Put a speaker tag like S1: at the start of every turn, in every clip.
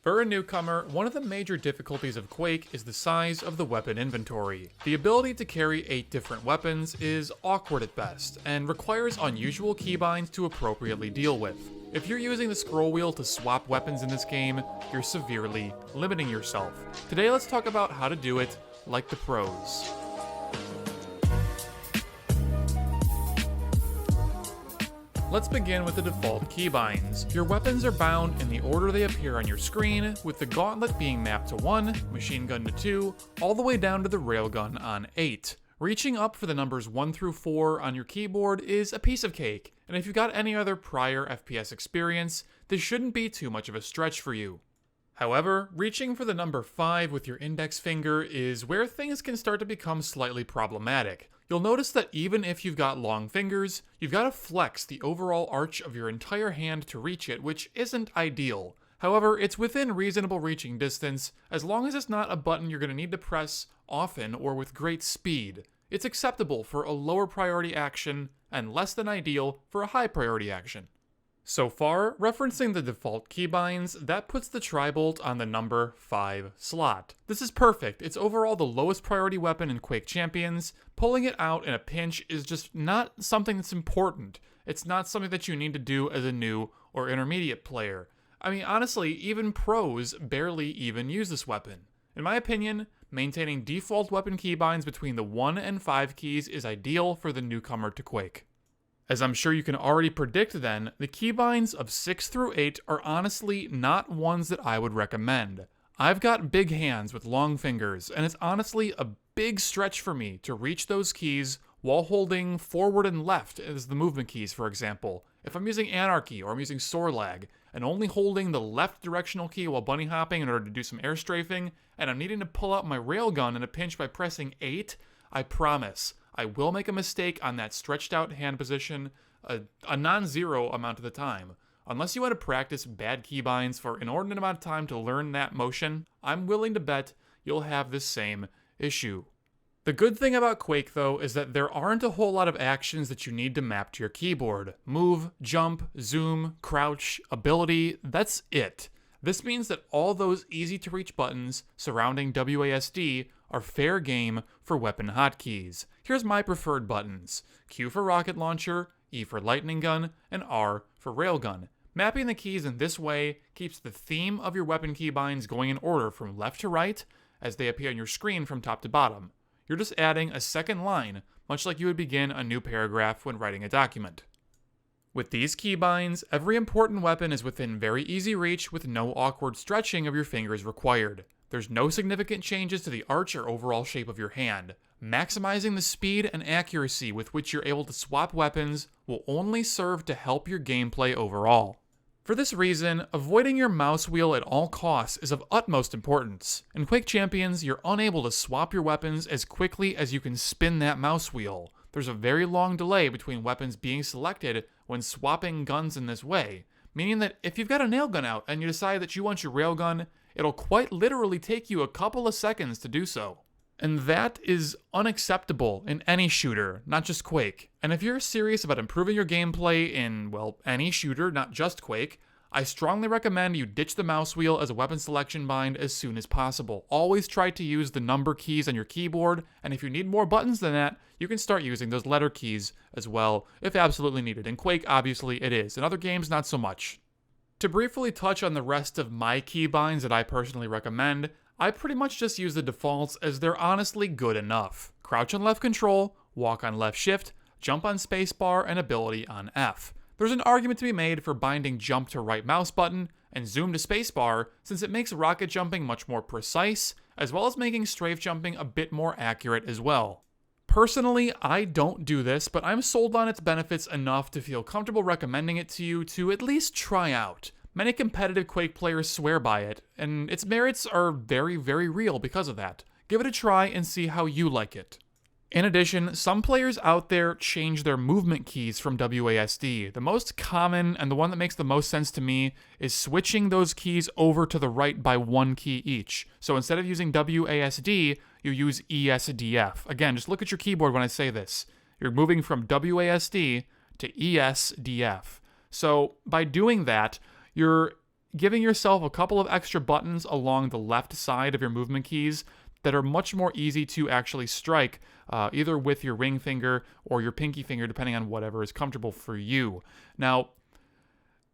S1: For a newcomer, one of the major difficulties of Quake is the size of the weapon inventory. The ability to carry 8 different weapons is awkward at best, and requires unusual keybinds to appropriately deal with. If you're using the scroll wheel to swap weapons in this game, you're severely limiting yourself. Today let's talk about how to do it like the pros. Let's begin with the default keybinds. Your weapons are bound in the order they appear on your screen, with the gauntlet being mapped to 1, machine gun to 2, all the way down to the railgun on 8. Reaching up for the numbers 1 through 4 on your keyboard is a piece of cake, and if you've got any other prior FPS experience, this shouldn't be too much of a stretch for you. However, reaching for the number 5 with your index finger is where things can start to become slightly problematic. You'll notice that even if you've got long fingers, you've got to flex the overall arch of your entire hand to reach it, which isn't ideal. However, it's within reasonable reaching distance, as long as it's not a button you're going to need to press often or with great speed. It's acceptable for a lower priority action, and less than ideal for a high priority action. So far, referencing the default keybinds, that puts the tri-bolt on the number 5 slot. This is perfect. It's overall the lowest priority weapon in Quake Champions. Pulling it out in a pinch is just not something that's important. It's not something that you need to do as a new or intermediate player. I mean, honestly, even pros barely even use this weapon. In my opinion, maintaining default weapon keybinds between the 1 and 5 keys is ideal for the newcomer to Quake. As I'm sure you can already predict then, the keybinds of 6 through 8 are honestly not ones that I would recommend. I've got big hands with long fingers, and it's honestly a big stretch for me to reach those keys while holding forward and left as the movement keys, for example. If I'm using Anarchy or I'm using Sorlag, and only holding the left directional key while bunny hopping in order to do some air strafing, and I'm needing to pull out my railgun in a pinch by pressing 8, I promise I will make a mistake on that stretched out hand position a non-zero amount of the time. Unless you want to practice bad keybinds for an inordinate amount of time to learn that motion, I'm willing to bet you'll have this same issue. The good thing about Quake, though, is that there aren't a whole lot of actions that you need to map to your keyboard. Move, jump, zoom, crouch, ability, that's it. This means that all those easy-to-reach buttons surrounding WASD are fair game for weapon hotkeys. Here's my preferred buttons: Q for rocket launcher, E for lightning gun, and R for railgun. Mapping the keys in this way keeps the theme of your weapon keybinds going in order from left to right as they appear on your screen from top to bottom. You're just adding a second line, much like you would begin a new paragraph when writing a document. With these keybinds, every important weapon is within very easy reach with no awkward stretching of your fingers required. There's no significant changes to the arch or overall shape of your hand. Maximizing the speed and accuracy with which you're able to swap weapons will only serve to help your gameplay overall. For this reason, avoiding your mouse wheel at all costs is of utmost importance. In Quake Champions, you're unable to swap your weapons as quickly as you can spin that mouse wheel. There's a very long delay between weapons being selected when swapping guns in this way, meaning that if you've got a nail gun out and you decide that you want your railgun, it'll quite literally take you a couple of seconds to do so. And that is unacceptable in any shooter, not just Quake. And if you're serious about improving your gameplay in, well, any shooter, not just Quake, I strongly recommend you ditch the mouse wheel as a weapon selection bind as soon as possible. Always try to use the number keys on your keyboard, and if you need more buttons than that, you can start using those letter keys as well, if absolutely needed. In Quake, obviously, it is. In other games, not so much. To briefly touch on the rest of my keybinds that I personally recommend, I pretty much just use the defaults as they're honestly good enough. Crouch on left control, walk on left shift, jump on spacebar, and ability on F. There's an argument to be made for binding jump to right mouse button and zoom to spacebar, since it makes rocket jumping much more precise, as well as making strafe jumping a bit more accurate as well. Personally, I don't do this, but I'm sold on its benefits enough to feel comfortable recommending it to you to at least try out. Many competitive Quake players swear by it, and its merits are very, very real because of that. Give it a try and see how you like it. In addition, some players out there change their movement keys from WASD. The most common, and the one that makes the most sense to me, is switching those keys over to the right by 1 key each. So instead of using WASD, you use ESDF. Again, just look at your keyboard when I say this. You're moving from WASD to ESDF. So by doing that, you're giving yourself a couple of extra buttons along the left side of your movement keys that are much more easy to actually strike, either with your ring finger or your pinky finger, depending on whatever is comfortable for you. Now,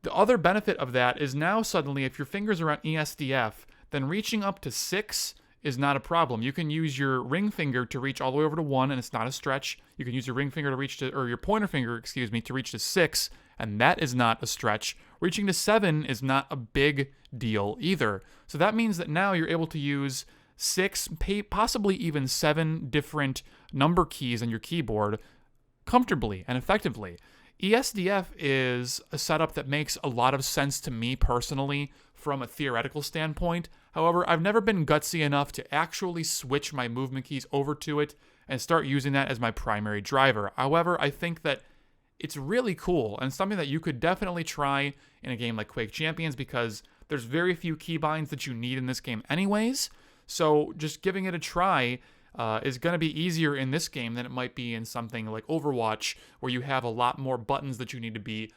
S1: the other benefit of that is now suddenly, if your fingers are on ESDF, then reaching up to 6 is not a problem. You can use your ring finger to reach all the way over to 1, and it's not a stretch. You can use your ring finger to reach to, or your pointer finger, to reach to 6, and that is not a stretch. Reaching to 7 is not a big deal either. So that means that now you're able to use 6, possibly even 7 different number keys on your keyboard comfortably and effectively. ESDF is a setup that makes a lot of sense to me personally from a theoretical standpoint. However, I've never been gutsy enough to actually switch my movement keys over to it and start using that as my primary driver. However, I think that it's really cool and something that you could definitely try in a game like Quake Champions, because there's very few keybinds that you need in this game anyways. So just giving it a try is going to be easier in this game than it might be in something like Overwatch, where you have a lot more buttons that you need to be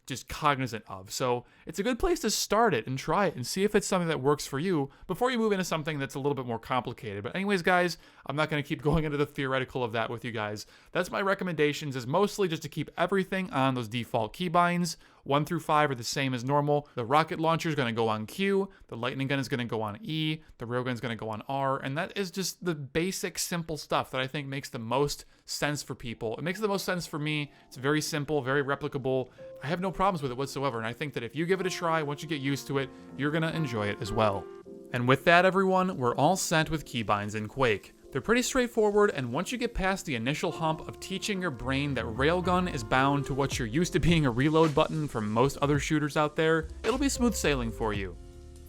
S1: just cognizant of. So it's a good place to start it and try it and see if it's something that works for you before you move into something that's a little bit more complicated. But anyways, guys, I'm not going to keep going into the theoretical of that with you guys. That's my recommendations, is mostly just to keep everything on those default keybinds. 1 through 5 are the same as normal. The rocket launcher is going to go on Q, the lightning gun is going to go on E, the railgun is going to go on R, and that is just the basic simple stuff that I think makes the most sense for people. It makes the most sense for me. It's very simple, very replicable. I have no problems with it whatsoever, and I think that if you give it a try, once you get used to it, you're going to enjoy it as well. And with that, everyone, we're all set with keybinds in Quake. They're pretty straightforward, and once you get past the initial hump of teaching your brain that Railgun is bound to what you're used to being a reload button from most other shooters out there, it'll be smooth sailing for you.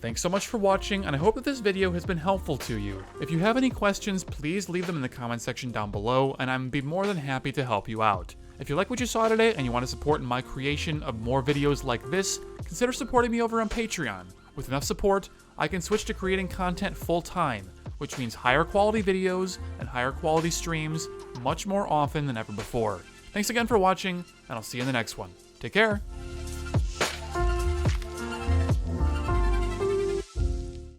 S1: Thanks so much for watching, and I hope that this video has been helpful to you. If you have any questions, please leave them in the comment section down below, and I'd be more than happy to help you out. If you like what you saw today and you want to support my creation of more videos like this, consider supporting me over on Patreon. With enough support, I can switch to creating content full-time, which means higher quality videos and higher quality streams much more often than ever before. Thanks again for watching, and I'll see you in the next one. Take care!